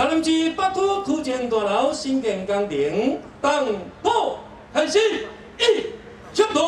台南市北区区前大楼新建工程动土开始，速度。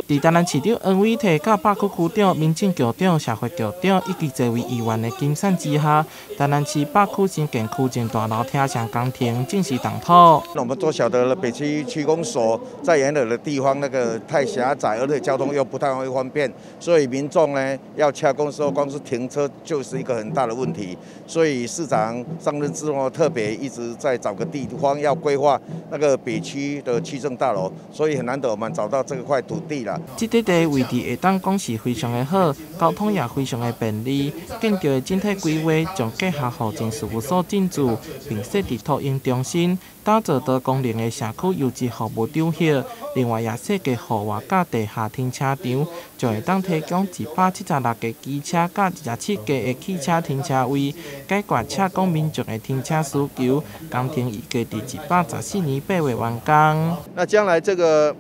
伫台南市长恩伟提甲北区区长、民政局长、社会局长以及多位议员的精神之下，台南市北区新建区前大楼铁墙工程正式动土。我们都晓得北区区公所在原有的地方那个太狭窄，而且交通又不太会方便，所以民众呢要洽公的时候，光是停车就是一个很大的问题。所以市长上任之后，特别一直在找个地方要规划那个北区的区政大楼。 所以很难得，我们找到这块土地了。这块地位置会当讲是非常的好，交通也非常的便利。建筑的整体规划将结合后勤事务所进驻，并设置托婴中心，打造多功能的社区优质服务场所。另外，也设计户外甲地下停车场，就会当提供176架机车甲27架的汽车停车位，解决车公民众的停车需求。工程预计伫114年8月完工。那将来这个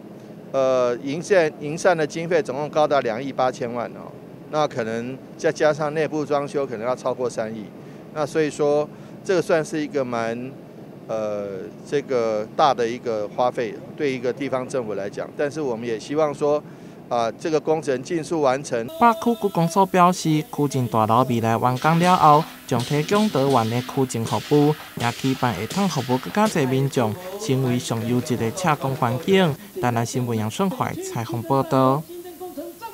营缮的经费总共高达2亿8千万哦，那可能再加上内部装修，可能要超过3亿。那所以说，这个算是一个蛮这个大的一个花费，对一个地方政府来讲。但是我们也希望说，这个工程尽速完成。北区区公所表示，区政大楼未来完工了后，将提供多元的区政服务，也期盼会通服务更加侪民众，成为上优质的车工环境。台南新闻杨顺怀采访报道。